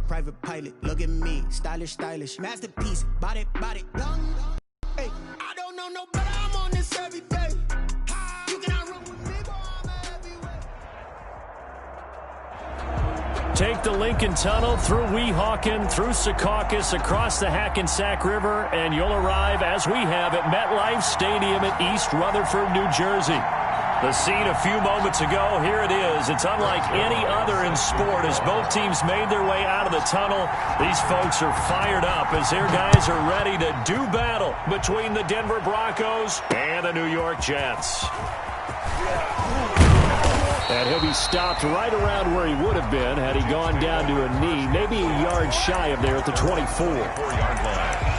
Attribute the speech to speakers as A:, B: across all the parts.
A: private pilot. Look at me, stylish, stylish. Masterpiece, body, body. Hey, I don't know no better, I'm on this every day. You cannot run with me, boy, I'm a heavyweight.
B: Take the Lincoln Tunnel through Weehawken, through Secaucus, across the Hackensack River, and you'll arrive, as we have, at MetLife Stadium in East Rutherford, New Jersey. The scene a few moments ago, here it is. It's unlike any other in sport as both teams made their way out of the tunnel. These folks are fired up as their guys are ready to do battle between the Denver Broncos and the New York Jets. And he'll be stopped right around where he would have been had he gone down to a knee, maybe a yard shy of there at the 24-yard line.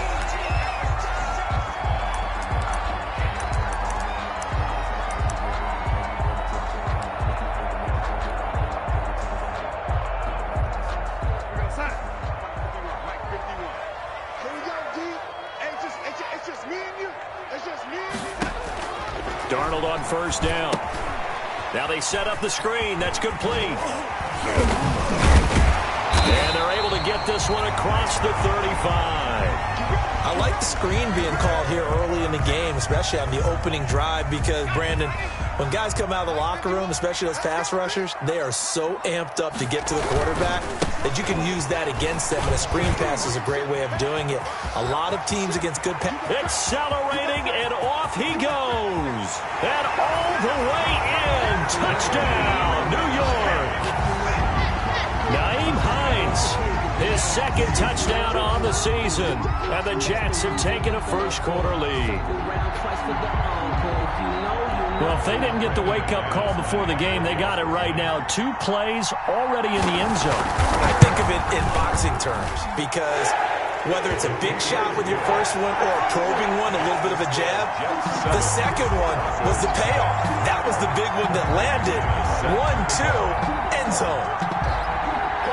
B: Darnold on first down. Now they set up the screen. That's complete. And they're able to get this one across the 35.
C: I like the screen being called here early in the game, especially on the opening drive, because, Brandon, when guys come out of the locker room, especially those pass rushers, they are so amped up to get to the quarterback that you can use that against them, and a screen pass is a great way of doing it. A lot of teams against good pass.
B: Accelerating, and off he goes. And all the way in. Touchdown, New York. Nyheim Hines, his second touchdown on the season. And the Jets have taken a first-quarter lead. Well, if they didn't get the wake-up call before the game, they got it right now. 2 plays already in the end zone.
C: I think of it in boxing terms, because whether it's a big shot with your first one or a probing one, a little bit of a jab, the second one was the payoff. That was the big one that landed. 1-2, end zone.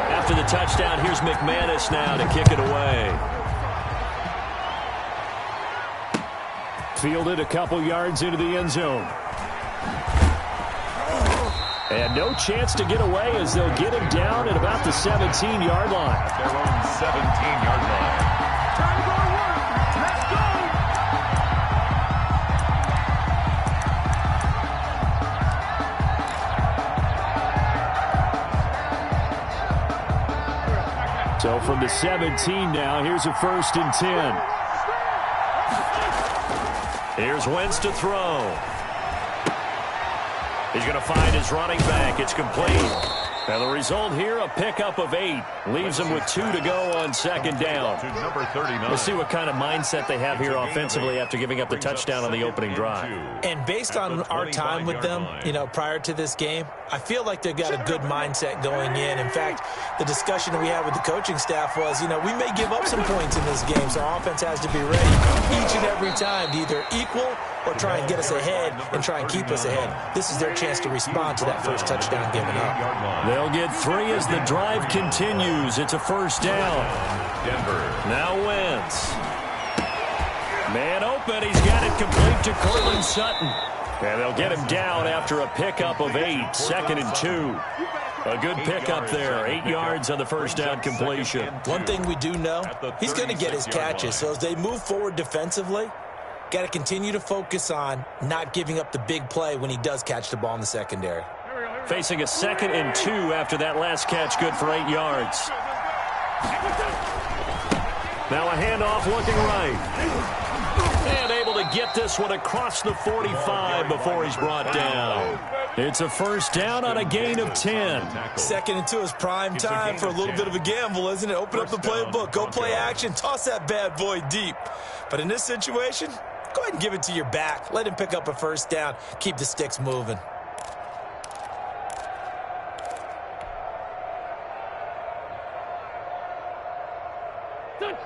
B: After the touchdown, here's McManus now to kick it away. Fielded a couple yards into the end zone. And no chance to get away as they'll get him down at about the 17-yard line.
D: Their own 17-yard line. Time to go to work. Let's
B: go. So from the 17 now, here's a 1st and 10. Here's Wentz to throw. He's going to find his running back. It's complete. Now the result here, a pickup of 8. Leaves them with 2 to go on second down. We'll see what kind of mindset they have here offensively after giving up the touchdown on the opening drive.
C: And based on our time with them, prior to this game, I feel like they've got a good mindset going in. In fact, the discussion that we had with the coaching staff was, we may give up some points in this game, so our offense has to be ready each and every time to either equal or try and get us ahead and try and keep us ahead. This is their chance to respond to that first touchdown given up.
B: They'll get 3 as the drive continues. It's a first down.
D: Denver.
B: Now Wentz. Man open. He's got it complete to Cortland Sutton. And they'll get him down after a pickup of 8. 2nd and 2. A good pickup there. 8 yards on the first down completion.
C: One thing we do know, he's going to get his catches. So as they move forward defensively, got to continue to focus on not giving up the big play when he does catch the ball in the secondary.
B: Facing a 2nd and 2 after that last catch, good for 8 yards. Now a handoff looking right. And able to get this one across the 45 before he's brought down. It's a first down on a gain of 10.
C: 2nd and 2 is prime time for a little bit of a gamble, isn't it? Open up the playbook, go play action, toss that bad boy deep. But in this situation, go ahead and give it to your back. Let him pick up a first down. Keep the sticks moving.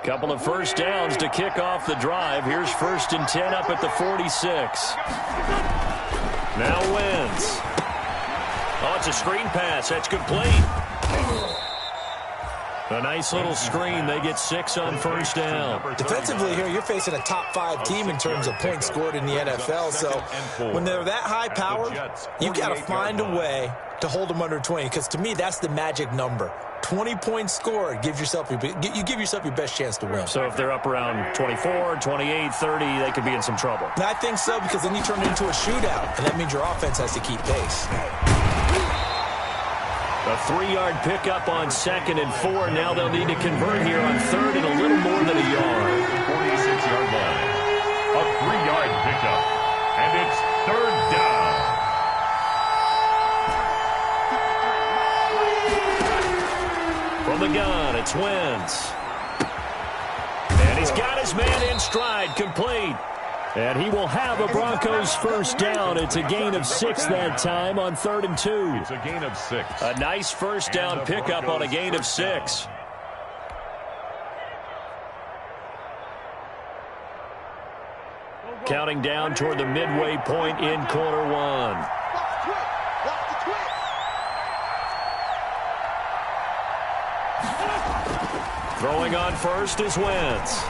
B: Couple of first downs to kick off the drive. Here's 1st and 10 up at the 46. Now Wentz. Oh, it's a screen pass. That's complete. A nice little screen. They get 6 on first down.
C: Defensively here, you're facing a top 5 team in terms of points scored in the NFL. So when they're that high powered, you got to find a way to hold them under 20, because to me, that's the magic number. 20 points scored, you give yourself your best chance to win.
B: So if they're up around 24, 28, 30, they could be in some trouble.
C: I think so, because then you turn it into a shootout, and that means your offense has to keep pace.
B: A 3-yard pickup on 2nd and 4. Now they'll need to convert here on 3rd and a little more than a yard.
D: 46-yard line. A 3-yard pickup. And it's 3rd down.
B: From the gun, it's Wentz. And he's got his man in stride, complete. And he will have a Broncos first down. It's a gain of 6 that time on 3rd and 2.
D: It's a gain of 6.
B: A nice first down pickup on a gain of 6. Counting down toward the midway point in quarter 1. Throwing on first is Wentz.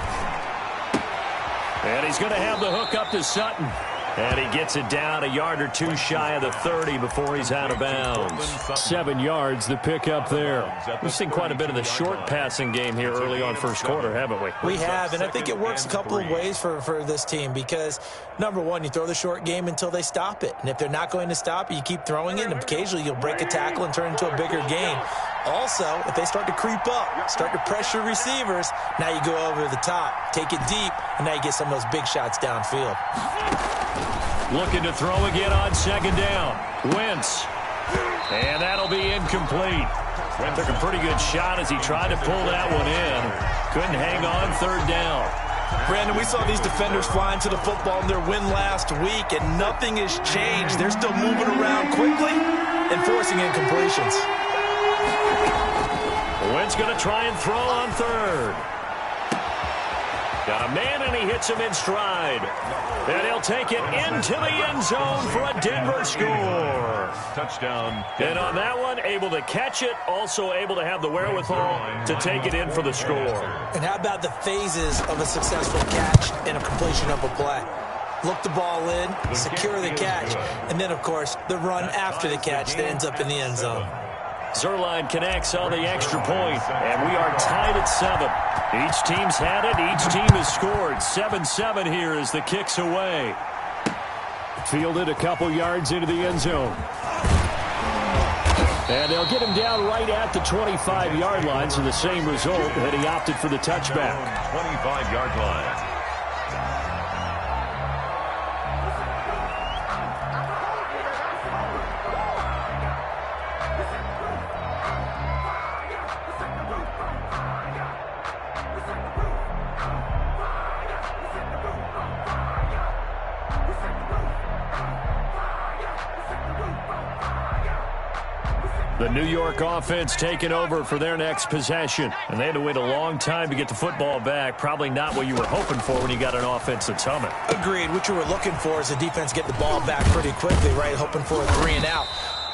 B: And he's going to have the hook up to Sutton. And he gets it down a yard or 2 shy of the 30 before he's out of bounds. 7 yards, the pickup there. We've seen quite a bit of the short passing game here early on first quarter, haven't we?
C: We have, and I think it works a couple of ways for this team because, number one, you throw the short game until they stop it. And if they're not going to stop it, you keep throwing it, and occasionally you'll break a tackle and turn it into a bigger game. Also, if they start to creep up, start to pressure receivers, now you go over the top, take it deep, and now you get some of those big shots downfield.
B: Looking to throw again on 2nd down. Wentz. And that'll be incomplete. Took a pretty good shot as he tried to pull that one in. Couldn't hang on 3rd down.
C: Brandon, we saw these defenders flying to the football in their win last week, and nothing has changed. They're still moving around quickly and forcing incompletions.
B: Wentz going to try and throw on 3rd. Got a man, and he hits him in stride. And he'll take it into the end zone for a Denver score.
D: Touchdown.
B: And on that one, able to catch it, also able to have the wherewithal to take it in for the score.
C: And how about the phases of a successful catch and a completion of a play? Look the ball in, secure the catch, and then, of course, the run after the catch that ends up in the end zone.
B: Zerline connects on the extra point, and we are tied at 7. Each team's had it. Each team has scored. 7-7 here as the kick's away. Fielded a couple yards into the end zone. And they'll get him down right at the 25-yard line, so the same result, and he opted for the touchback.
D: 25-yard line.
B: The New York offense taking over for their next possession. And they had to wait a long time to get the football back. Probably not what you were hoping for when you got an offense that's humming.
C: Agreed. What you were looking for is the defense get the ball back pretty quickly, right? Hoping for a 3 and out.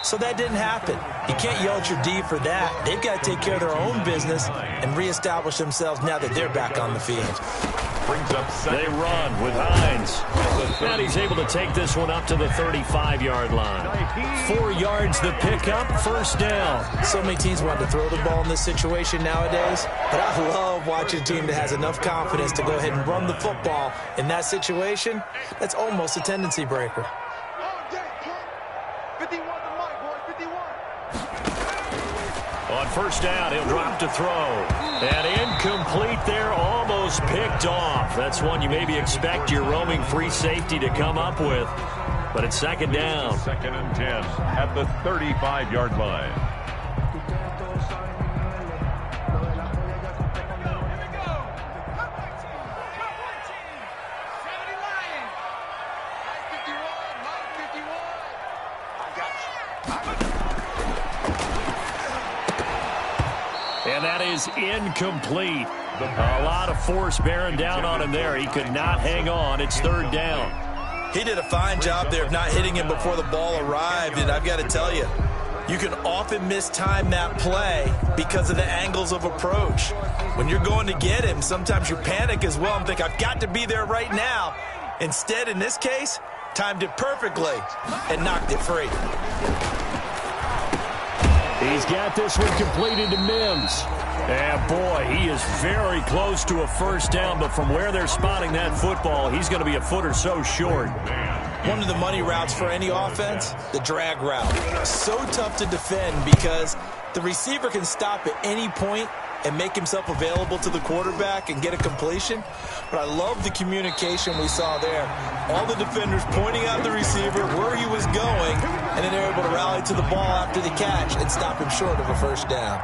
C: So that didn't happen. You can't yell at your D for that. They've got to take care of their own business and reestablish themselves now that they're back on the field.
B: They run with Hines. And he's able to take this one up to the 35-yard line. 4 yards the pickup, first down.
C: So many teams want to throw the ball in this situation nowadays, but I love watching a team that has enough confidence to go ahead and run the football. In that situation, that's almost a tendency breaker.
B: On first down, he'll drop to throw. And incomplete there, almost picked off. That's one you maybe expect your roaming free safety to come up with. But it's 2nd down.
D: 2nd and 10 at the 35-yard line.
B: And that is incomplete. A lot of force bearing down on him there. He could not hang on. It's 3rd down.
C: He did a fine job there of not hitting him before the ball arrived. And I've got to tell you, you can often mistime that play because of the angles of approach. When you're going to get him, sometimes you panic as well and think, I've got to be there right now. Instead, in this case, timed it perfectly and knocked it free.
B: He's got this one completed to Mims. And, boy, he is very close to a first down, but from where they're spotting that football, he's going to be a foot or so short.
C: One of the money routes for any offense, the drag route. So tough to defend because the receiver can stop at any point and make himself available to the quarterback and get a completion. But I love the communication we saw there. All the defenders pointing out the receiver, where he was going, and then they're able to rally to the ball after the catch and stop him short of a first down.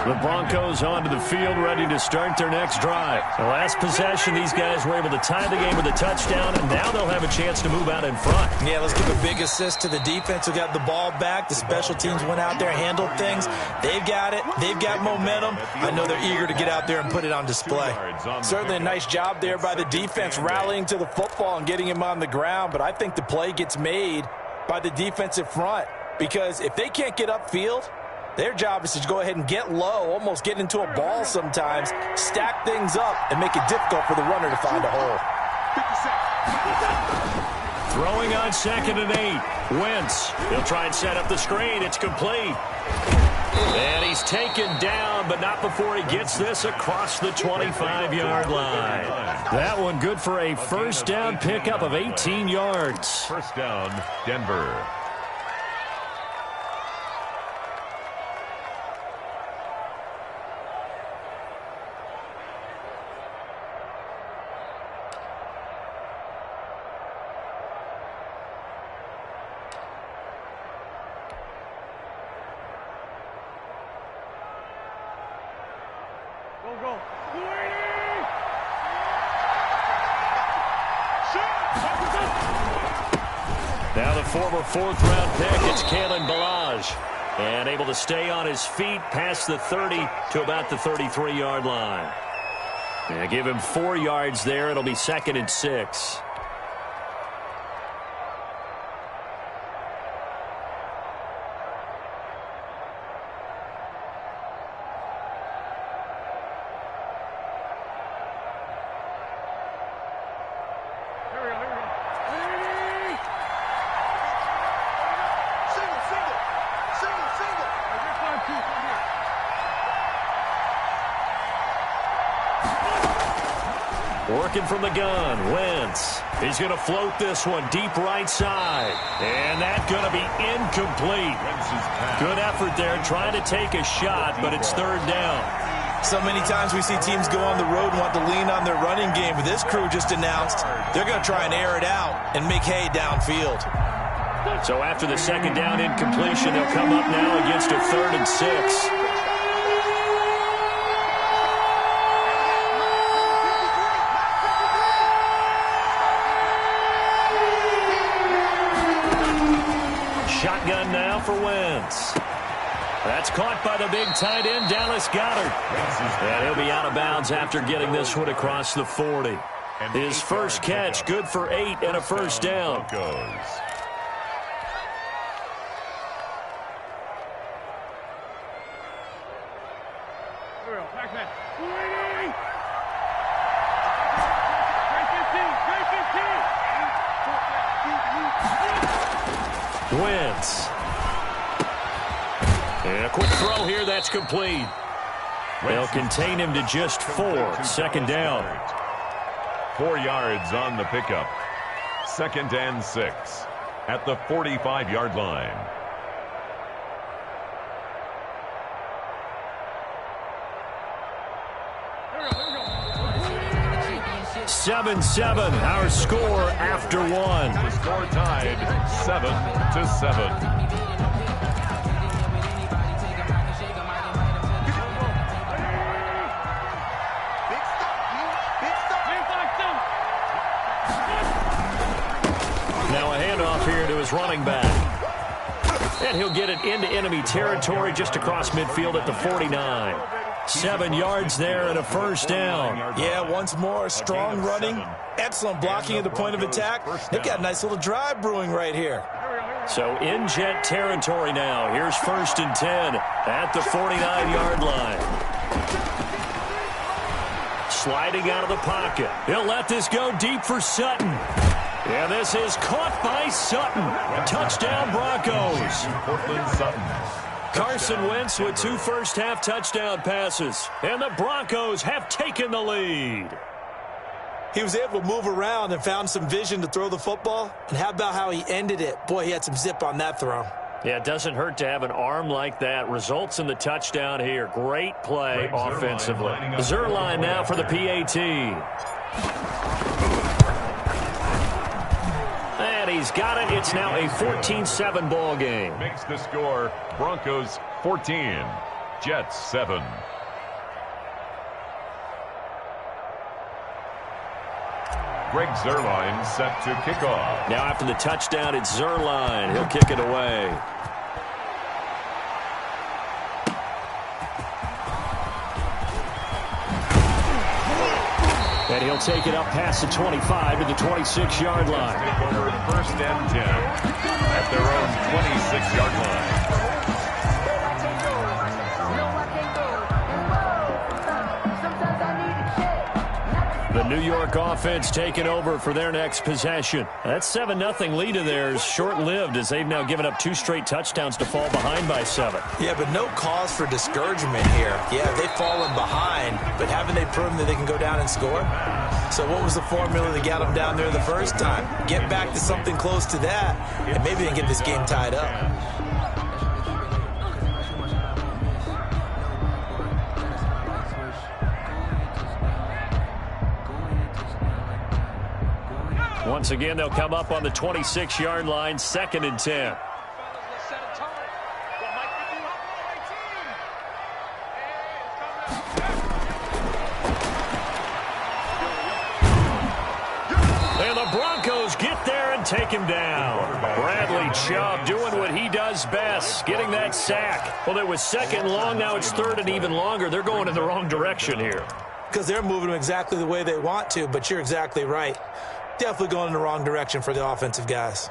B: The Broncos onto the field, ready to start their next drive. The last possession, these guys were able to tie the game with a touchdown, and now they'll have a chance to move out in front.
C: Yeah, let's give a big assist to the defense who got the ball back. The special teams went out there, handled things. They've got it. They've got momentum. I know they're eager to get out there and put it on display. Certainly a nice job there by the defense rallying to the football and getting him on the ground, but I think the play gets made by the defensive front because if they can't get upfield, their job is to go ahead and get low, almost get into a ball sometimes, stack things up, and make it difficult for the runner to find a hole.
B: Throwing on 2nd and 8. Wentz. He'll try and set up the screen. It's complete. And he's taken down, but not before he gets this across the 25-yard line. That one good for a first down pickup of 18 yards.
D: First down, Denver.
B: Now the former 4th-round pick, it's Kalen Ballage. And able to stay on his feet past the 30 to about the 33-yard line. And give him 4 yards there. It'll be 2nd and 6. Working from the gun, Wentz. He's going to float this one deep right side. And that's going to be incomplete. Good effort there trying to take a shot, but it's 3rd down.
C: So many times we see teams go on the road and want to lean on their running game, but this crew just announced they're going to try and air it out and make hay downfield.
B: So after the 2nd down incompletion, they'll come up now against a 3rd and 6. Shotgun now for Wentz. That's caught by the big tight end, Dallas Goedert. And he'll be out of bounds after getting this one across the 40. His first catch, good for 8 and a first down. Wentz. And a quick throw here, that's complete. They'll contain him to just 4, 2nd down.
D: 4 yards on the pickup. 2nd and 6 at the 45-yard line.
B: 7-7, our score after 1.
D: The score tied 7-7.
B: Now a handoff here to his running back. And he'll get it into enemy territory just across midfield at the 49. 7 yards there and a first down.
C: Yeah, once more, strong running, excellent blocking at the point of attack. They've got a nice little drive brewing right here.
B: So in jet territory now. Here's 1st and 10 at the 49-yard line. sliding out of the pocket. He'll let this go deep for Sutton. And this is caught by Sutton. Touchdown, Broncos.
D: Cortland Sutton.
B: Carson Wentz with 2 first-half touchdown passes. And the Broncos have taken the lead.
C: He was able to move around and found some vision to throw the football. And how about how he ended it? Boy, he had some zip on that throw.
B: Yeah, it doesn't hurt to have an arm like that. Results in the touchdown here. Great play offensively. Zerline now for the PAT. And he's got it. It's now a 14-7 ball game.
D: Makes the score Broncos 14, Jets 7. Greg Zerline set to kick off.
B: Now after the touchdown, it's Zerline. He'll kick it away. And he'll take it up past the 25 to the 26-yard line.
D: Take over 1st and 10 at their own 26-yard line.
B: The New York offense taking over for their next possession. That 7-0 lead of theirs short-lived as they've now given up 2 straight touchdowns to fall behind by 7.
C: Yeah, but no cause for discouragement here. Yeah, they've fallen behind, but haven't they proven that they can go down and score? So what was the formula that got them down there the first time? Get back to something close to that, and maybe they can get this game tied up.
B: Once again, they'll come up on the 26-yard line, 2nd and 10. And the Broncos get there and take him down. Bradley Chubb doing what he does best, getting that sack. Well, it was 2nd and long, now it's 3rd and even longer. They're going in the wrong direction here.
C: Because they're moving them exactly the way they want to, but you're exactly right. Definitely going in the wrong direction for the offensive guys.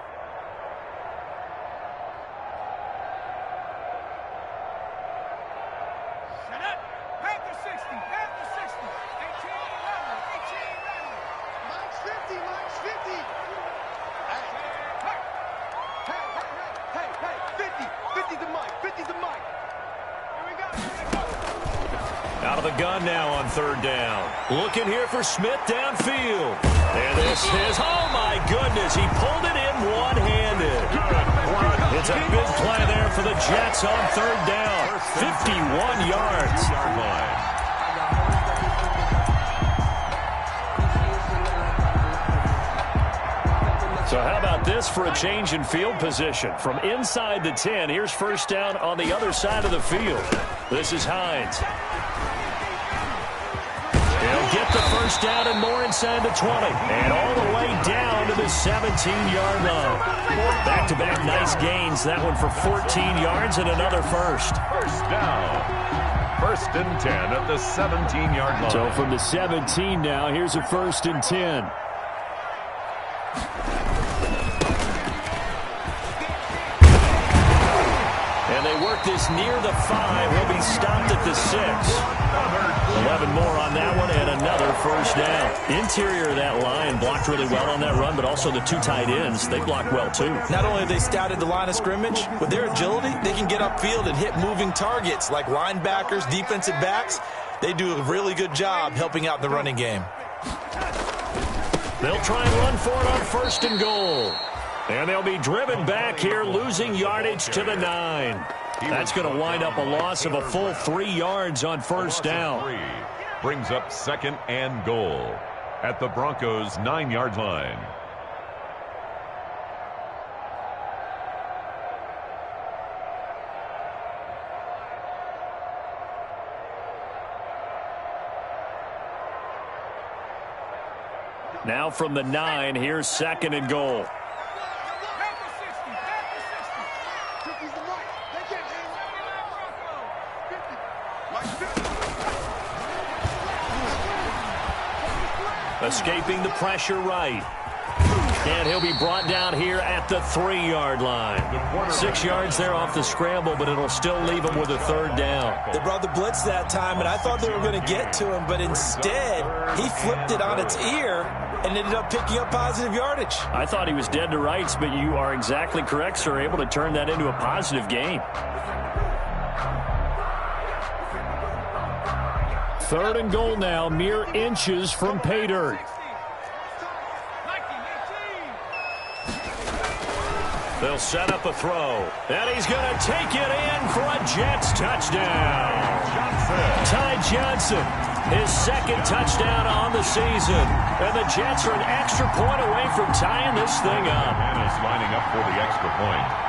B: Out of the gun now on 3rd down. Looking here for Smith downfield. And this is, oh my goodness, he pulled it in one-handed. It's a big play there for the Jets on 3rd down. 51 yards. So how about this for a change in field position? From inside the 10, here's 1st down on the other side of the field. This is Hines. He'll get the 1st down and more inside the 20. And all the way down to the 17-yard line. Back-to-back nice gains. That one for 14 yards and another 1st.
D: 1st down. 1st and 10 at the 17-yard line.
B: So from the 17 now, here's a 1st and 10. And they work this near the 5. He'll be stopped at the 6. 11 more on that one and another 1st down. Interior of that line blocked really well on that run, but also the 2 tight ends, they blocked well too.
C: Not only have they scouted the line of scrimmage, with their agility, they can get upfield and hit moving targets like linebackers, defensive backs. They do a really good job helping out the running game.
B: They'll try and run for it on 1st and goal. And they'll be driven back here, losing yardage to the 9. That's going to wind up a loss of a full 3 yards on 1st down.
D: Brings up 2nd and goal at the Broncos' 9-yard line.
B: Now from the 9, here's 2nd and goal. Escaping the pressure right. And he'll be brought down here at the 3-yard line. 6 yards there off the scramble, but it'll still leave him with a 3rd down.
C: They brought the blitz that time, and I thought they were going to get to him, but instead he flipped it on its ear and ended up picking up positive yardage.
B: I thought he was dead to rights, but you are exactly correct, sir. Able to turn that into a positive gain. 3rd and goal now, mere inches from pay dirt. They'll set up a throw, and he's going to take it in for a Jets touchdown. Ty Johnson, his 2nd touchdown on the season. And the Jets are an extra point away from tying this thing up.
D: And is lining up for the extra point.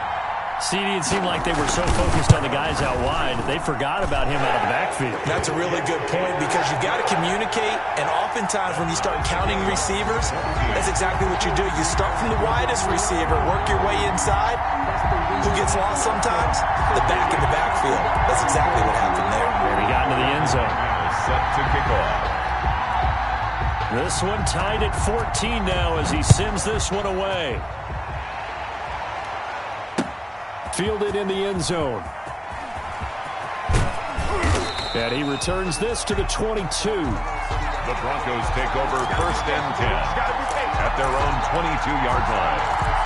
B: CD, it seemed like they were so focused on the guys out wide, they forgot about him out of the backfield.
C: That's a really good point because you've got to communicate, and oftentimes when you start counting receivers, that's exactly what you do. You start from the widest receiver, work your way inside. Who gets lost sometimes? The back in the backfield. That's exactly what happened there.
B: And he got into the end zone.
D: Set to kick off.
B: This one tied at 14 now as he sends this one away. Fielded in the end zone. And he returns this to the 22.
D: The Broncos take over 1st and 10 at their own 22-yard line.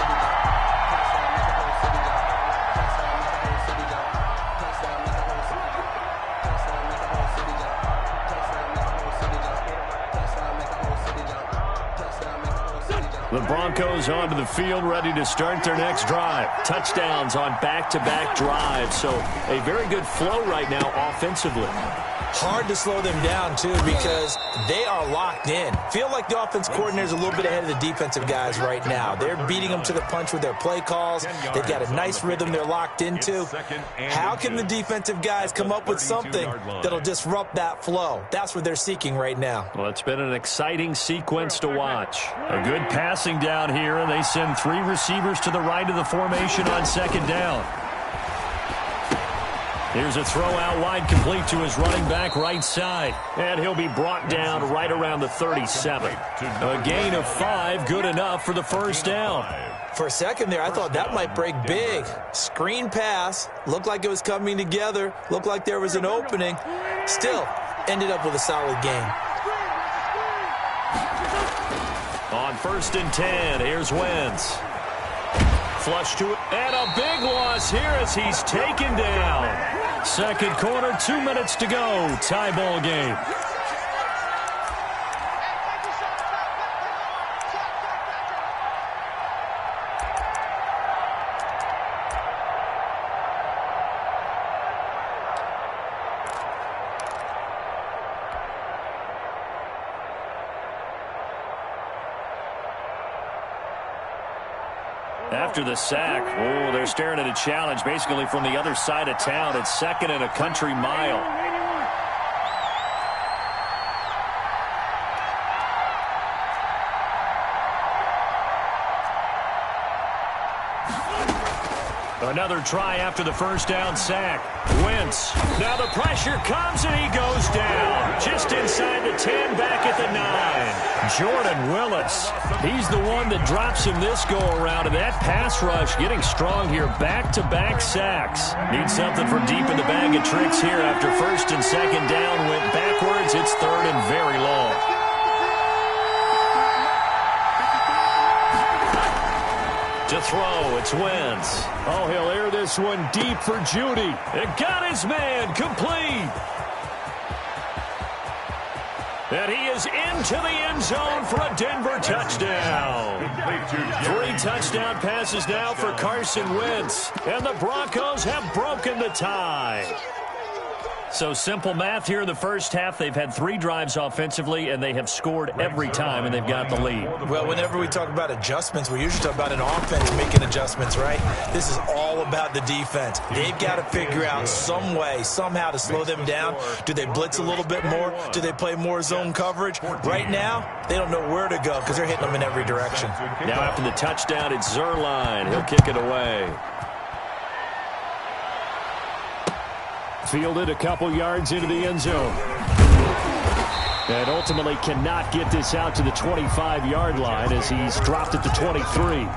B: The Broncos onto the field, ready to start their next drive. Touchdowns on back-to-back drives, so a very good flow right now offensively.
C: Hard to slow them down, too, because they are locked in. Feel like the offense coordinator is a little bit ahead of the defensive guys right now. They're beating them to the punch with their play calls. They've got a nice rhythm they're locked into. How can the defensive guys come up with something that'll disrupt that flow? That's what they're seeking right now.
B: Well, it's been an exciting sequence to watch. A good passing down here, and they send 3 receivers to the right of the formation on 2nd down. Here's a throw out wide, complete to his running back right side. And he'll be brought down right around the 37. A gain of 5, good enough for the 1st down.
C: For a second there, I thought that might break big. Screen pass, looked like it was coming together, looked like there was an opening. Still, ended up with a solid gain.
B: On 1st and 10, here's Wentz. Flush to it, and a big loss here as he's taken down. 2nd quarter, 2 minutes to go. Tie ball game. After the sack, they're staring at a challenge basically from the other side of town. It's 2nd and a country mile. Another try after the 1st down sack. Wentz. Now the pressure comes and he goes down. Just inside the 10, back at the 9. Jordan Willis. He's the one that drops him this go-around. And that pass rush getting strong here. Back-to-back sacks. Need something from deep in the bag of tricks here after 1st and 2nd down. Went backwards. It's 3rd and very long. To throw, it's Wentz. Oh, he'll air this one deep for Judy. It got his man complete. And he is into the end zone for a Denver touchdown. 3 touchdown passes now for Carson Wentz. And the Broncos have broken the tie. So simple math here in the 1st half. They've had 3 drives offensively, and they have scored every time, and they've got the lead.
C: Well, whenever we talk about adjustments, we usually talk about an offense making adjustments, right? This is all about the defense. They've got to figure out some way, somehow to slow them down. Do they blitz a little bit more? Do they play more zone coverage? Right now, they don't know where to go because they're hitting them in every direction.
B: Now after the touchdown, it's Zerline. He'll kick it away. Fielded a couple yards into the end zone. And ultimately cannot get this out to the 25-yard line as he's dropped it to 23.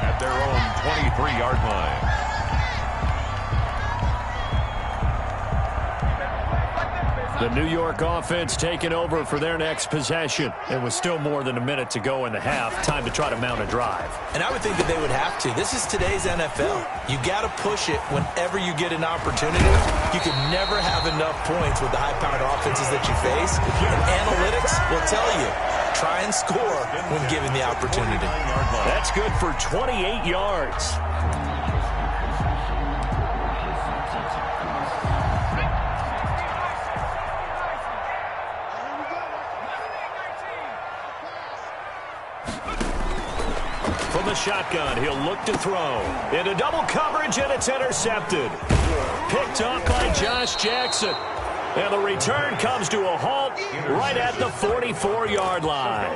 D: At their own 23-yard line.
B: The New York offense taking over for their next possession. It was still more than a minute to go in the half. Time to try to mount a drive.
C: And I would think that they would have to. This is today's NFL. You got to push it whenever you get an opportunity. You can never have enough points with the high-powered offenses that you face. And analytics will tell you, try and score when given the opportunity.
B: That's good for 28 yards. From the shotgun, he'll look to throw. Into double coverage, and it's intercepted. Picked up by Josh Jackson. And the return comes to a halt right at the 44-yard line.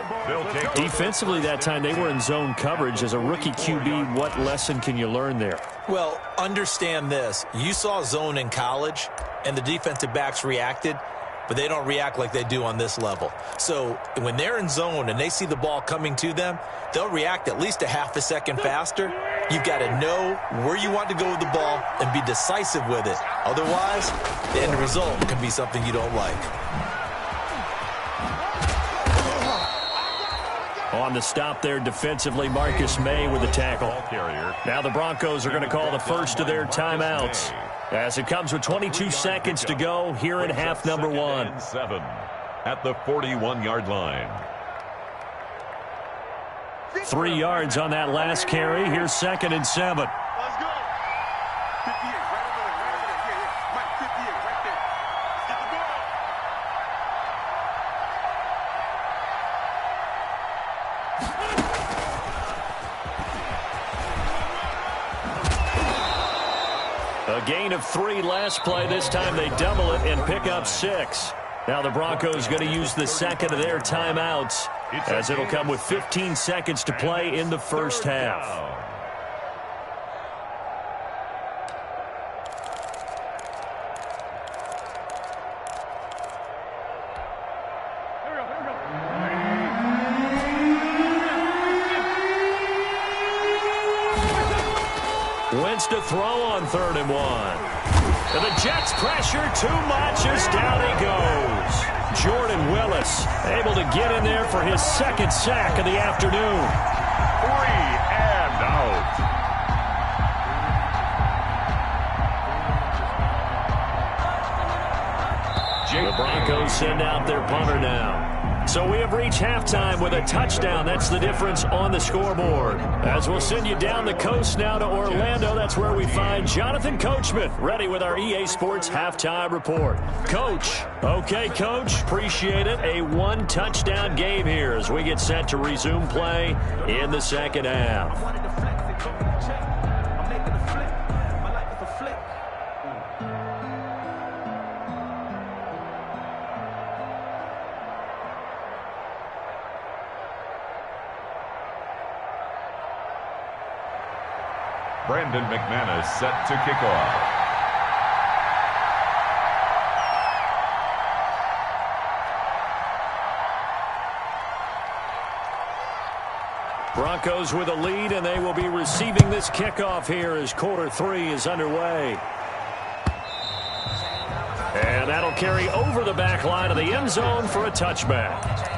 B: Defensively that time, they were in zone coverage. As a rookie QB, what lesson can you learn there?
C: Well, understand this. You saw zone in college, and the defensive backs reacted, but they don't react like they do on this level. So when they're in zone and they see the ball coming to them, they'll react at least a half a second faster. You've got to know where you want to go with the ball and be decisive with it. Otherwise, the end result can be something you don't like.
B: On the stop there defensively, Marcus May with the tackle. Now the Broncos are going to call the first of their timeouts, as it comes with 22 seconds to go here in half number one.
D: 7 at the 41-yard line.
B: 3 yards on that last carry. Here's 2nd and 7.
E: Let's go. 58, right over there, right over there. Yeah. Mike, 58, right there. Get the ball.
B: A gain of 3 last play. This time they double it and pick up 6. Now the Broncos going to use the second of their timeouts, as it'll come with 15 seconds to play in the first half. Wentz to throw on 3rd and 1. And the Jets pressure too much as down he goes. Jordan Willis able to get in there for his 2nd sack of the afternoon.
D: 3 and out.
B: The Broncos send out their punter now. So we have reached halftime with a touchdown. That's the difference on the scoreboard. As we'll send you down the coast now to Orlando. That's where we find Jonathan Coachman, ready with our EA Sports halftime report. Coach. Okay, Coach. Appreciate it. A 1-touchdown game here as we get set to resume play in the second half.
D: Brandon McManus set to kick off.
B: Broncos with a lead, and they will be receiving this kickoff here as quarter 3 is underway. And that'll carry over the back line of the end zone for a touchback.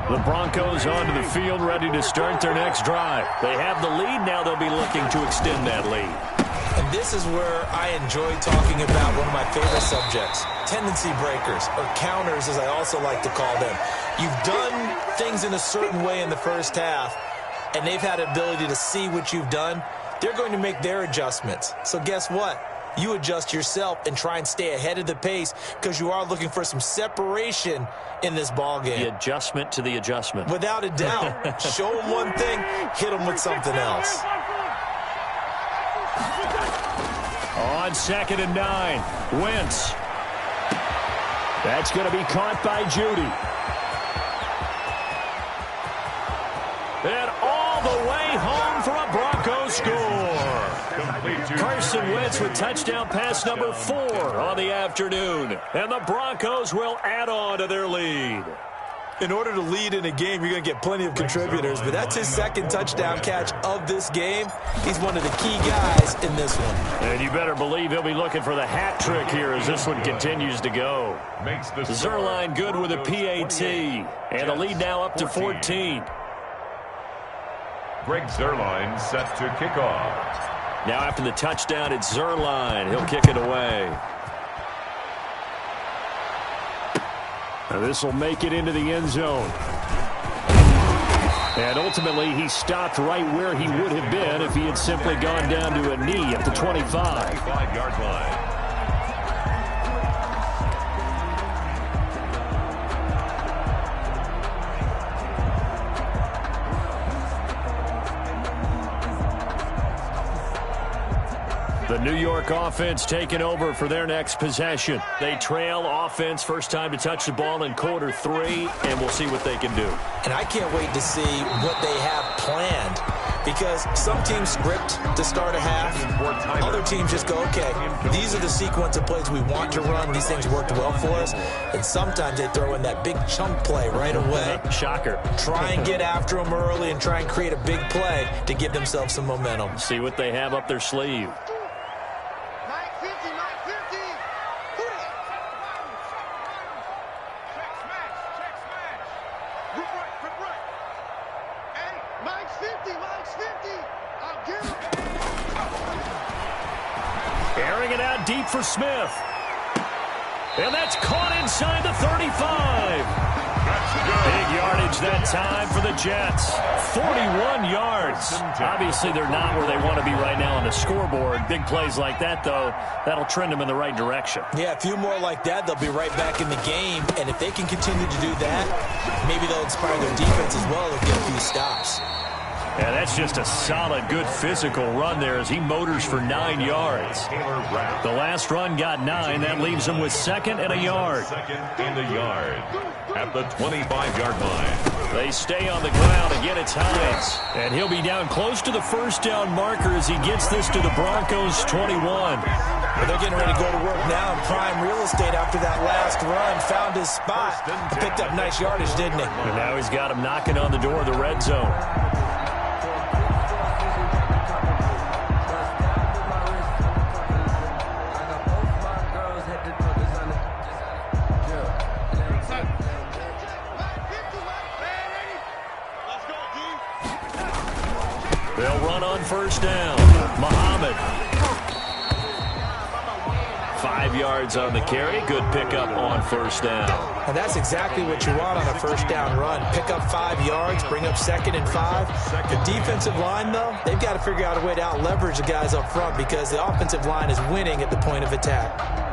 B: The Broncos onto the field, ready to start their next drive. They have the lead. Now they'll be looking to extend that lead.
C: And this is where I enjoy talking about one of my favorite subjects, tendency breakers, or counters as I also like to call them. You've done things in a certain way in the first half, and they've had the ability to see what you've done. They're going to make their adjustments. So guess what? You adjust yourself and try and stay ahead of the pace because you are looking for some separation in this ball game.
B: The adjustment to the adjustment.
C: Without a doubt. Show them one thing, hit them with something else.
B: On 2nd and 9, Wentz. That's going to be caught by Judy. And all the way home for a Broncos score. Carson Wentz with touchdown pass number 4 on the afternoon. And the Broncos will add on to their lead.
C: In order to lead in a game, you're going to get plenty of contributors, but that's his second touchdown catch of this game. He's one of the key guys in this one.
B: And you better believe he'll be looking for the hat trick here as this one continues to go. Zerline good with a PAT, and the lead now up to 14.
D: Greg Zerline set to kick off.
B: Now after the touchdown, it's Zerline. He'll kick it away. Now this will make it into the end zone. And ultimately, he stopped right where he would have been if he had simply gone down to a knee at the 25.
D: 5-yard line.
B: The New York offense taking over for their next possession. They trail offense, first time to touch the ball in quarter 3, and we'll see what they can do.
C: And I can't wait to see what they have planned, because some teams script to start a half. Other teams just go, okay, these are the sequence of plays we want to run. These things worked well for us. And sometimes they throw in that big chunk play right away.
B: Shocker.
C: Try and get after them early and try and create a big play to give themselves some momentum.
B: See what they have up their sleeve. Airing it out deep for Smith. And that's caught inside the 35. Big yardage that time for the Jets. 41 yards. Obviously, they're not where they want to be right now on the scoreboard. Big plays like that, though, that'll trend them in the right direction.
C: Yeah, a few more like that, they'll be right back in the game. And if they can continue to do that, maybe they'll inspire their defense as well. They'll get a few stops.
B: Yeah, that's just a solid, good physical run there as he motors for 9 yards. The last run got 9. That leaves him with 2nd and a yard.
D: 2nd and a yard at the 25-yard line.
B: They stay on the ground. Again, it's Hines. And he'll be down close to the first down marker as he gets this to the Broncos' 21.
C: But they're getting ready to go to work now in prime real estate after that last run. Found his spot. Picked up nice yardage, didn't he?
B: And now he's got him knocking on the door of the red zone. They'll run on first down. Muhammad. 5 yards on the carry. Good pickup on first down.
C: And that's exactly what you want on a first down run. Pick up 5 yards, bring up 2nd and 5. The defensive line, though, they've got to figure out a way to out-leverage the guys up front because the offensive line is winning at the point of attack.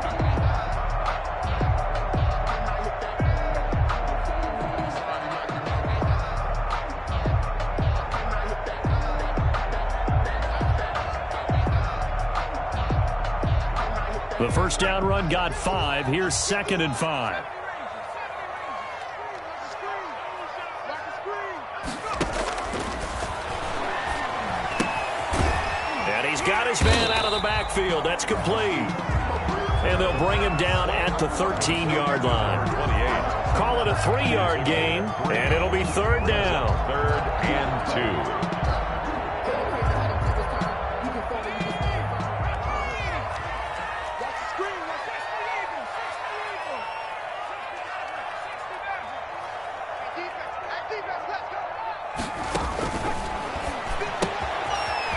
B: The first down run got 5. Here's 2nd and 5. And he's got his man out of the backfield. That's complete. And they'll bring him down at the 13-yard line.
D: 28.
B: Call it a 3-yard gain, and it'll be 3rd down.
D: 3rd and 2.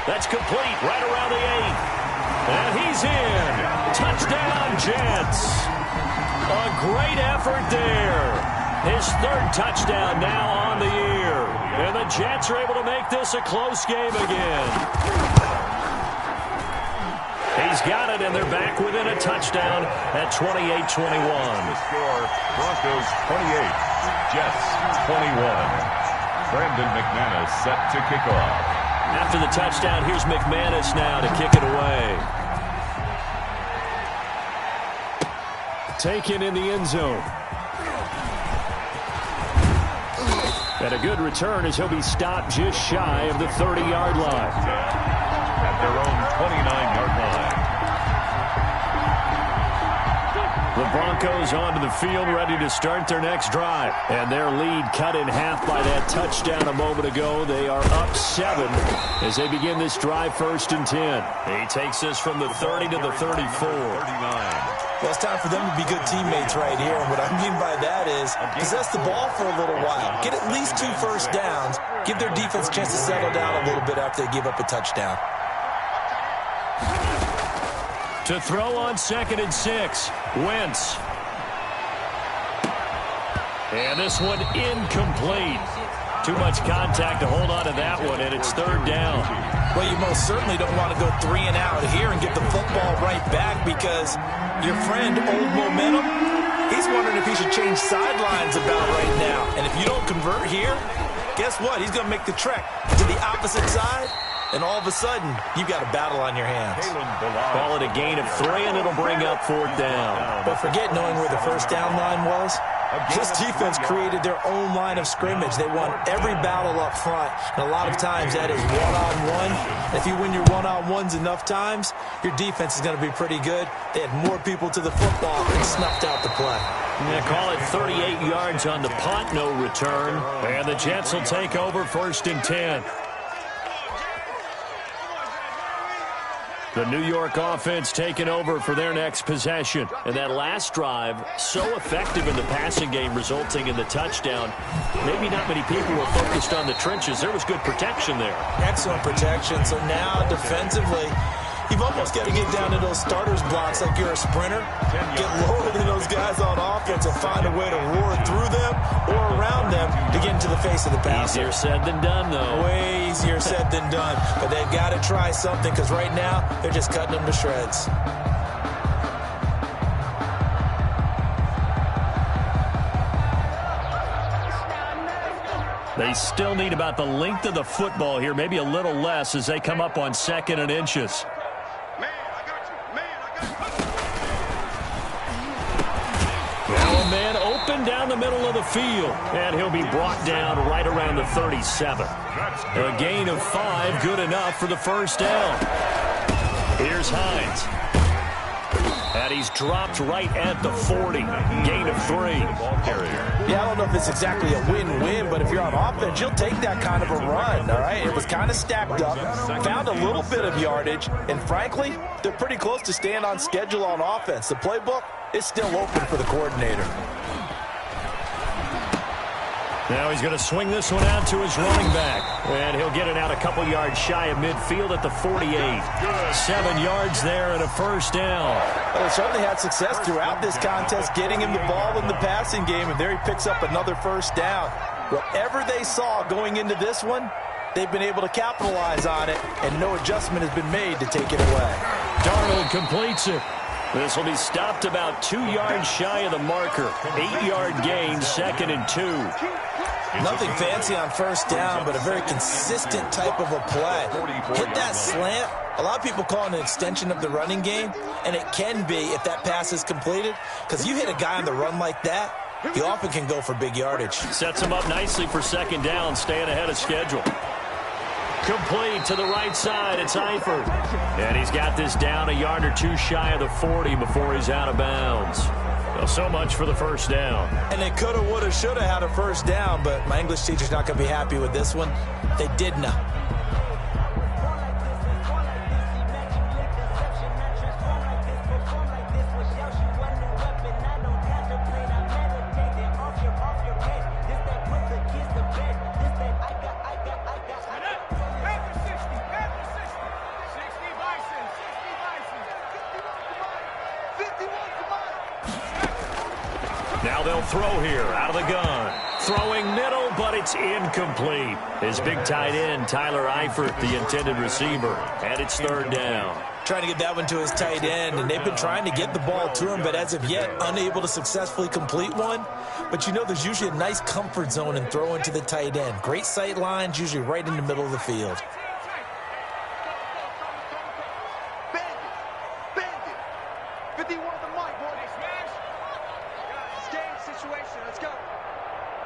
B: That's complete right around the 8. And he's in. Touchdown, Jets. A great effort there. His 3rd touchdown now on the year. And the Jets are able to make this a close game again. He's got it, and they're back within a touchdown at 28-21.
D: The score, Broncos 28, Jets 21. Brandon McManus set to kick off.
B: After the touchdown, here's McManus now to kick it away. Taken in the end zone. And a good return as he'll be stopped just shy of the 30-yard line.
D: At their own 29-yard line.
B: The Broncos onto the field, ready to start their next drive. And their lead cut in half by that touchdown a moment ago. They are up 7 as they begin this drive, 1st and 10. He takes this from the 30 to the 34.
D: 39.
C: Well, it's time for them to be good teammates right here. And what I mean by that is possess the ball for a little while. Get at least 2 first downs. Give their defense a chance to settle down a little bit after they give up a touchdown.
B: To throw on 2nd and 6, Wentz. And this one incomplete. Too much contact to hold on to that one, and it's 3rd down.
C: Well, you most certainly don't want to go 3 and out here and get the football right back because your friend, Old Momentum, he's wondering if he should change sidelines about right now. And if you don't convert here, guess what? He's going to make the trek to the opposite side. And all of a sudden, you've got a battle on your hands.
B: Call it a gain of 3, and it'll bring up 4th down.
C: But forget knowing where the first down line was. This defense created their own line of scrimmage. They won every battle up front. And a lot of times that is one-on-one. If you win your one-on-ones enough times, your defense is going to be pretty good. They had more people to the football and snuffed out the play.
B: Yeah, call it 38 yards on the punt, no return. And the Jets will take over 1st and 10. The New York offense taking over for their next possession. And that last drive, so effective in the passing game, resulting in the touchdown. Maybe not many people were focused on the trenches. There was good protection there.
C: Excellent protection. So now defensively, you've almost got to get down to those starters blocks like you're a sprinter. Get lower than those guys on offense and find a way to roar through them or around them to get into the face of the passer.
B: Easier said than done, though.
C: Way easier said than done. But they've got to try something because right now they're just cutting them to shreds.
B: They still need about the length of the football here, maybe a little less as they come up on 2nd and inches. Now a man open down the middle of the field, and he'll be brought down right around the 37. A gain of 5, good enough for the 1st down. Here's Hines. And he's dropped right at the 40. Gain of 3.
C: Yeah, I don't know if it's exactly a win-win, but if you're on offense, you'll take that kind of a run, all right? It was kind of stacked up, found a little bit of yardage, and frankly, they're pretty close to staying on schedule on offense. The playbook is still open for the coordinator.
B: Now he's going to swing this one out to his running back. And he'll get it out a couple yards shy of midfield at the 48. 7 yards there and a 1st down.
C: Well, they certainly had success throughout this contest, getting him the ball in the passing game, and there he picks up another 1st down. Whatever they saw going into this one, they've been able to capitalize on it, and no adjustment has been made to take it away.
B: Darnold completes it. This will be stopped about 2 yards shy of the marker. 8-yard gain, 2nd and 2.
C: Nothing fancy on 1st down, but a very consistent type of a play. Hit that slant. A lot of people call it an extension of the running game, and it can be if that pass is completed, because you hit a guy on the run like that, he often can go for big yardage.
B: Sets him up nicely for 2nd down, staying ahead of schedule. Complete to the right side. It's Eifert. And he's got this down a yard or 2 shy of the 40 before he's out of bounds. Well, so much for the 1st down.
C: And they coulda, woulda, shoulda had a 1st down, but my English teacher's not going to be happy with this one. They did not.
B: Now they'll throw here out of the gun. Throwing middle, but it's incomplete. His big tight end, Tyler Eifert, the intended receiver. And it's 3rd down.
C: Trying to get that one to his tight end, and they've been trying to get the ball to him, but as of yet, unable to successfully complete one. But you know there's usually a nice comfort zone in throwing to the tight end. Great sight lines, usually right in the middle of the field.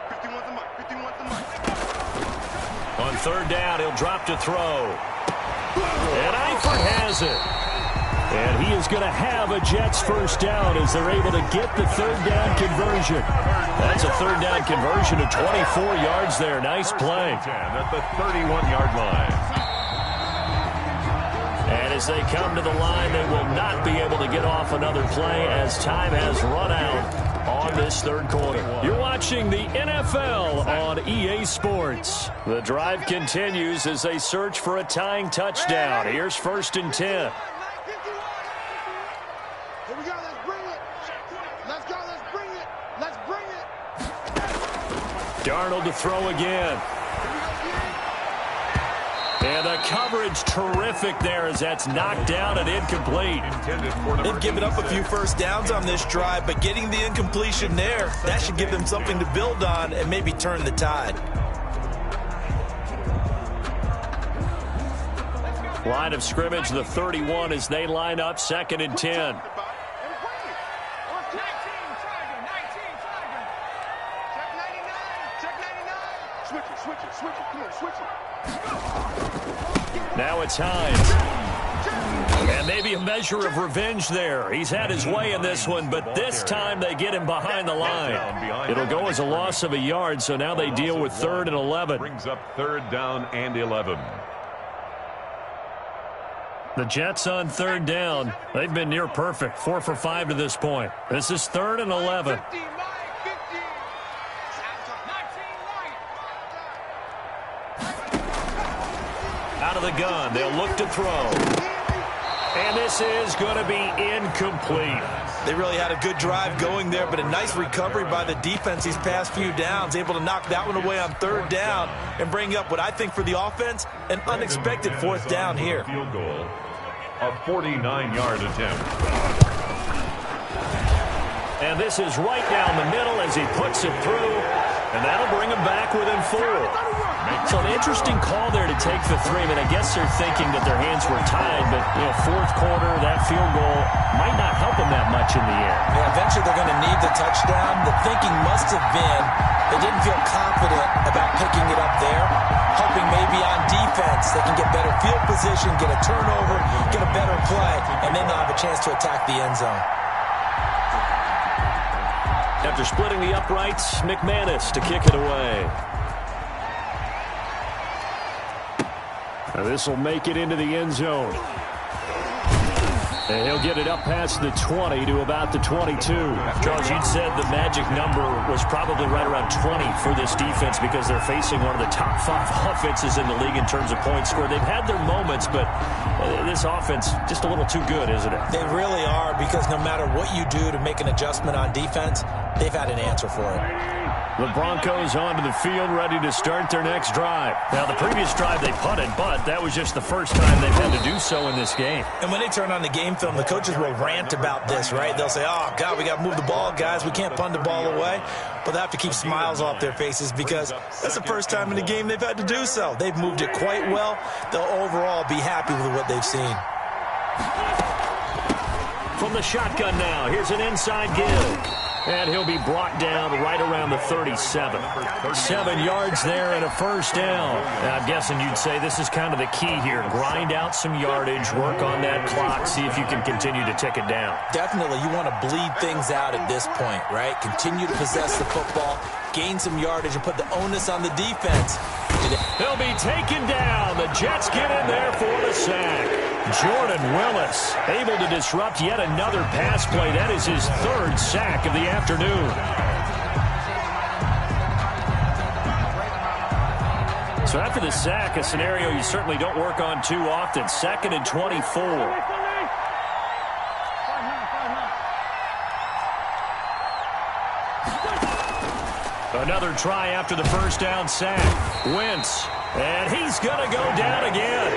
E: 51's the mark. 51's the mark.
B: On third down, he'll drop to throw. And Eifert has it. And he is going to have a Jets first down as they're able to get the third down conversion. That's a third down conversion of 24 yards there. Nice play.
D: At the 31-yard line.
B: And as they come to the line, they will not be able to get off another play as time has run out on this third quarter. You're watching the NFL on EA Sports. The drive continues as they search for a tying touchdown. Here's 1st and 10.
E: Here we go. Let's bring it. Let's go. Let's bring it. Let's bring it.
B: Darnold to throw again. And the coverage terrific there as that's knocked down and incomplete.
C: They've given up a few first downs on this drive, but getting the incompletion there, that should give them something to build on and maybe turn the tide.
B: Line of scrimmage, the 31 as they line up 2nd and 10. Now it's Hines. And maybe a measure of revenge there. He's had his way in this one, but this time they get him behind the line. It'll go as a loss of a yard, so now they deal with 3rd and 11.
D: Brings up 3rd down and 11.
B: The Jets on 3rd down. They've been near perfect, 4 for 5 to this point. This is 3rd and 11. Out of the gun, they'll look to throw. And this is going to be incomplete.
C: They really had a good drive going there, but a nice recovery by the defense these past few downs, able to knock that one away on 3rd down and bring up what I think for the offense, an unexpected 4th down here.
D: Field goal, a 49-yard attempt.
B: And this is right down the middle as he puts it through, and that'll bring him back within 4. So an interesting call there to take the 3. I mean, I guess they're thinking that their hands were tied, but, 4th quarter, that field goal might not help them that much in the air.
C: Yeah, eventually they're going to need the touchdown. The thinking must have been they didn't feel confident about picking it up there, hoping maybe on defense they can get better field position, get a turnover, get a better play, and then they'll have a chance to attack the end zone.
B: After splitting the uprights, McManus to kick it away. This will make it into the end zone. And he'll get it up past the 20 to about the 22. Charles, you'd said the magic number was probably right around 20 for this defense because they're facing one of the top 5 offenses in the league in terms of points scored. They've had their moments, but this offense just a little too good, isn't it?
C: They really are, because no matter what you do to make an adjustment on defense, they've had an answer for it.
B: The Broncos onto the field, ready to start their next drive. Now, the previous drive they punted, but that was just the first time they've had to do so in this game.
C: And when they turn on the game film, the coaches will rant about this, right? They'll say, oh, God, we got to move the ball, guys. We can't punt the ball away. But they have to keep smiles off their faces because that's the first time in the game they've had to do so. They've moved it quite well. They'll overall be happy with what they've seen.
B: From the shotgun now, here's an inside give. And he'll be brought down right around the 37. 7 yards there and a first down. And I'm guessing you'd say this is kind of the key here. Grind out some yardage, work on that clock, see if you can continue to tick it down.
C: Definitely, you want to bleed things out at this point, right? Continue to possess the football, gain some yardage, and put the onus on the defense.
B: They'll be taken down. The Jets get in there for the sack. Jordan Willis able to disrupt yet another pass play. That is his 3rd sack of the afternoon. So after the sack, a scenario you certainly don't work on too often. 2nd and 24. Another try after the first down sack. Wentz, and he's going to go down again.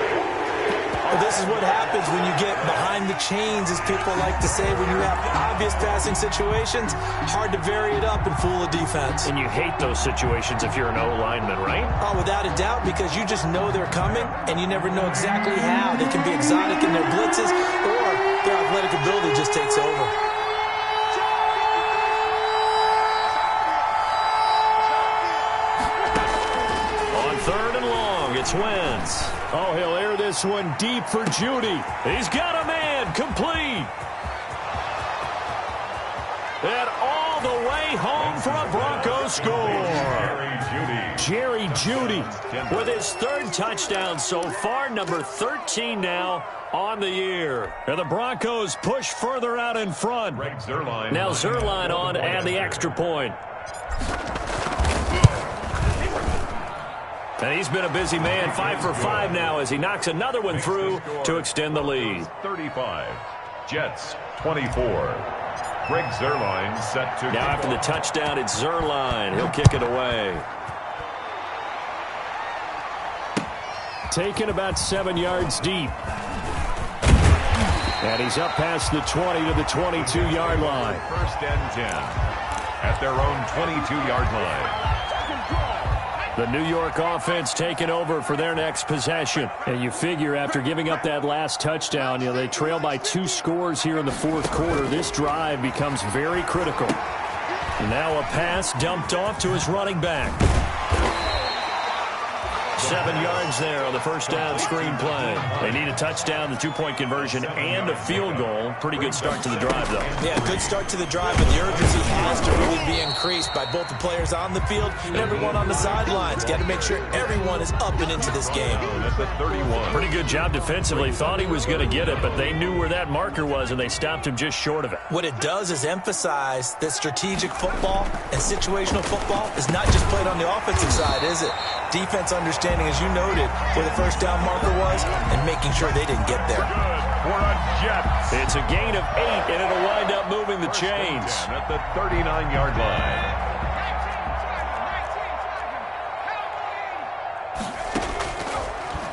C: Well, this is what happens when you get behind the chains, as people like to say. When you have obvious passing situations, hard to vary it up and fool a defense.
B: And you hate those situations if you're an O-lineman, right?
C: Oh, without a doubt, because you just know they're coming, and you never know exactly how. They can be exotic in their blitzes, or their athletic ability just takes over.
B: this one deep for Judy. He's got a man, complete. And all the way home for a Broncos score. Jerry Judy with his third touchdown so far, number 13 now on the year. And the Broncos push further out in front. Now Zerline on and the extra point. And he's been a busy man, 5 for 5 now as he knocks another one through to extend the lead.
D: 35, Jets 24. Greg Zerline set to...
B: Now after the touchdown, it's Zerline. He'll kick it away. Taken about 7 yards deep. And he's up past the 20 to the 22-yard line.
D: First and 10 at their own 22-yard line.
B: The New York offense taking over for their next possession. And you figure after giving up that last touchdown, they trail by 2 scores here in the fourth quarter. This drive becomes very critical. Now a pass dumped off to his running back. 7 yards there on the first down screen play. They need a touchdown, the 2-point conversion, and a field goal. Pretty good start to the drive, though.
C: Yeah, good start to the drive, and the urgency has to really be increased by both the players on the field and everyone on the sidelines. Got to make sure everyone is up and into this game.
D: At the 31.
B: Pretty good job defensively. Thought he was going to get it, but they knew where that marker was, and they stopped him just short of it.
C: What it does is emphasize that strategic football and situational football is not just played on the offensive side, is it? Defense understanding, as you noted, where the first down marker was and making sure they didn't get there.
D: For a Jets.
B: It's a gain of 8, and it'll wind up moving the chains.
D: At the 39-yard line.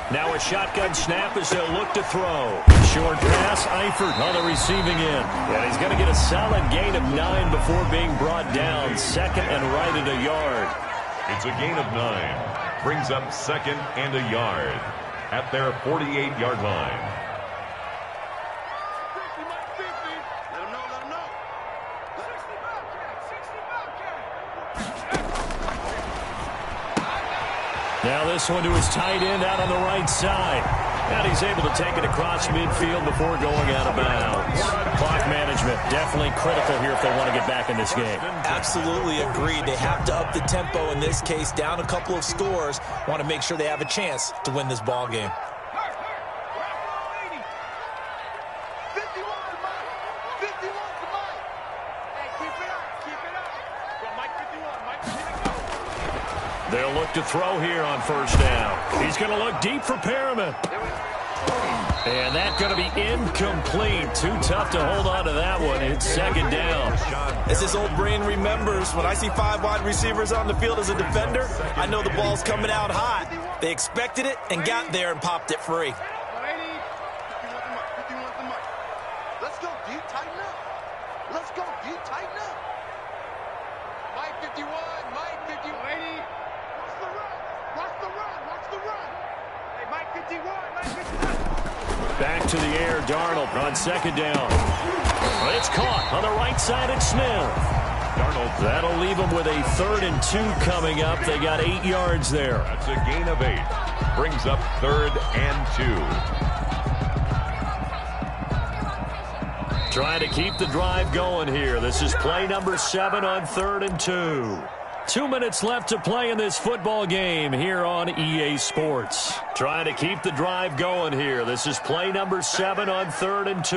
B: Now a shotgun snap as they'll look to throw. Short pass, Eifert on the receiving end. And he's going to get a solid gain of 9 before being brought down. Second and right at a yard.
D: It's a gain of 9. Brings up second and a yard at their 48-yard line.
B: Now this one to his tight end out on the right side. And he's able to take it across midfield before going out of bounds. Clock management definitely critical here if they want to get back in this game.
C: Absolutely agreed. They have to up the tempo in this case, down a couple of scores. Want to make sure they have a chance to win this ball game.
B: They'll look to throw here on first down. He's going to look deep for Perriman. And that's going to be incomplete. Too tough to hold on to that one. It's second down.
C: As his old brain remembers, when I see 5 wide receivers on the field as a defender, I know the ball's coming out hot. They expected it and got there and popped it free.
E: Let's go, dude. Tighten up. Let's go, dude. Tighten up. Mike 51. Mike 51. Watch the run. Watch the run. Watch the run. Hey, Mike 51. Mike 51.
B: Back to the air, Darnold on second down. It's caught on the right side at Smith.
D: Darnold.
B: That'll leave them with a 3rd and 2 coming up. They got 8 yards there.
D: That's a gain of 8. Brings up 3rd and 2.
B: Trying to keep the drive going here. This is play number 7 on 3rd and 2. 2 minutes left to play in this football game here on EA Sports. Trying to keep the drive going here. This is play number 7 on 3rd and 2.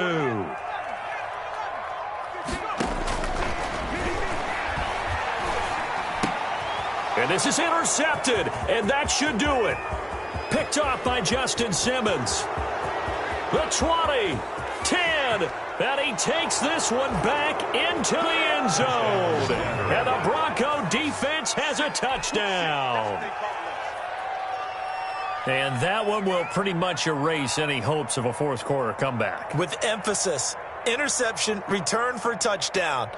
B: And this is intercepted, and that should do it. Picked off by Justin Simmons. The 20, 10, and he takes this one back into the end zone. And the Bronco defense has a touchdown. And that one will pretty much erase any hopes of a fourth quarter comeback.
C: With emphasis, interception, return for touchdown.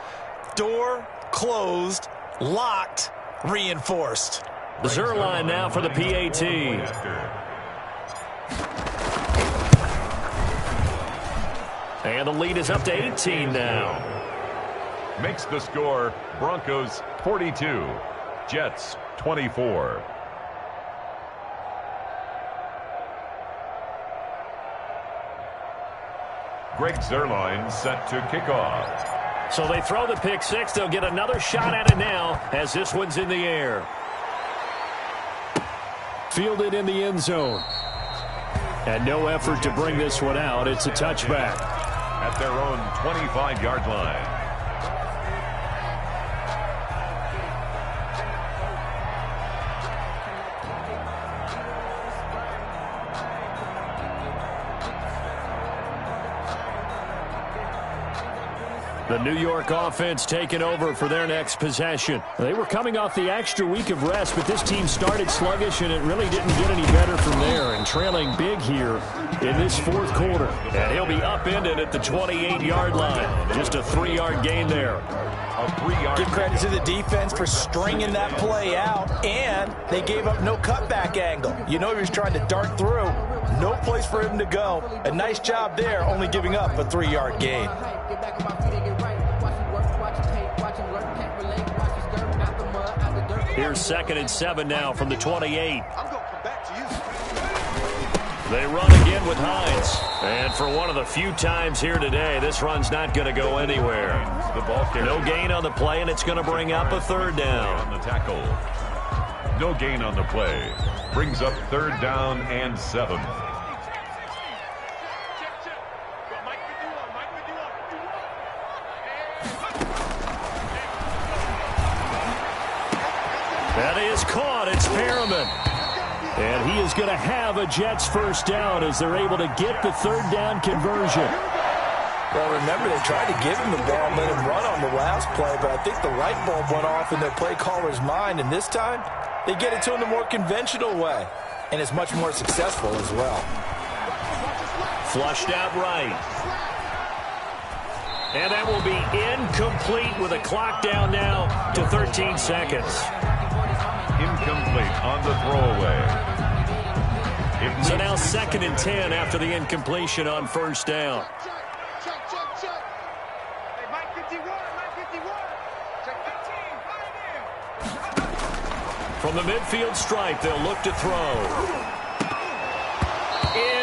C: Door closed, locked, reinforced.
B: Zerline now for the PAT. And the lead is up to 18 now.
D: Makes the score Broncos 42, Jets 24. Greg Zerline set to kick off.
B: So they throw the pick six. They'll get another shot at it now as this one's in the air. Fielded in the end zone. And no effort to bring this one out. It's a touchback.
D: At their own 25-yard line.
B: The New York offense taking over for their next possession. They were coming off the extra week of rest, but this team started sluggish, and it really didn't get any better from there. And trailing big here in this fourth quarter. And he'll be upended at the 28-yard line. Just a 3-yard gain there.
D: A 3-yard.
C: Give credit to the defense for stringing that play out, and they gave up no cutback angle. You know he was trying to dart through. No place for him to go. A nice job there, only giving up a 3-yard gain.
B: Here's 2nd and 7 now from the 28. They run again with Hines. And for one of the few times here today, this run's not going to go anywhere. No gain on the play, and it's going to bring up a 3rd down.
D: On the tackle. No gain on the play. Brings up 3rd down and 7.
B: That is caught. It's Perriman. And he is going to have a Jets first down as they're able to get the 3rd down conversion.
C: Well, remember, they tried to give him the ball and let him run on the last play, but I think the light bulb went off in their play caller's mind, and this time they get it to him the more conventional way, and it's much more successful as well.
B: Flushed out right. And that will be incomplete with a clock down now to 13 seconds.
D: Incomplete on the throwaway.
B: So now 2nd and 10 after the incompletion on 1st down. From the midfield stripe, they'll look to throw.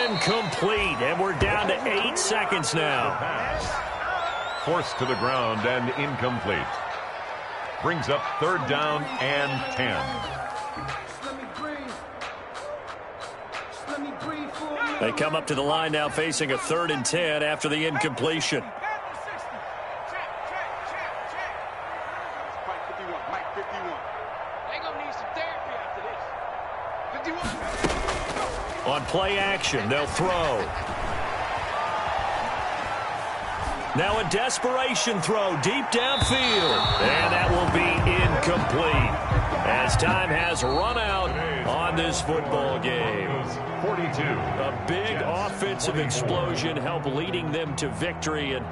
B: Incomplete, and we're down to 8 seconds now.
D: Forced to the ground and incomplete. Brings up 3rd down and 10.
B: They come up to the line now facing a 3rd and 10 after the incompletion. On play action, they'll throw. Now a desperation throw deep downfield. And that will be incomplete as time has run out on this football game.
D: 42.
B: A big offensive explosion helped leading them to victory. And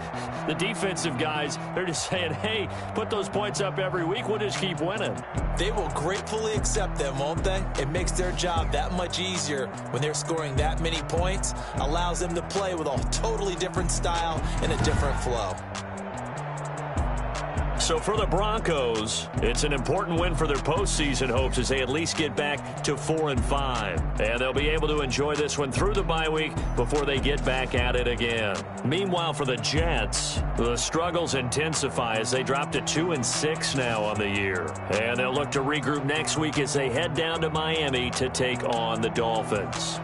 B: the defensive guys, they're just saying, hey, put those points up every week. We'll just keep winning.
C: They will gratefully accept them, won't they? It makes their job that much easier when they're scoring that many points. Allows them to play with a totally different style and a different flow.
B: So for the Broncos, it's an important win for their postseason hopes as they at least get back to 4-5. And they'll be able to enjoy this one through the bye week before they get back at it again. Meanwhile, for the Jets, the struggles intensify as they drop to 2-6 now on the year. And they'll look to regroup next week as they head down to Miami to take on the Dolphins.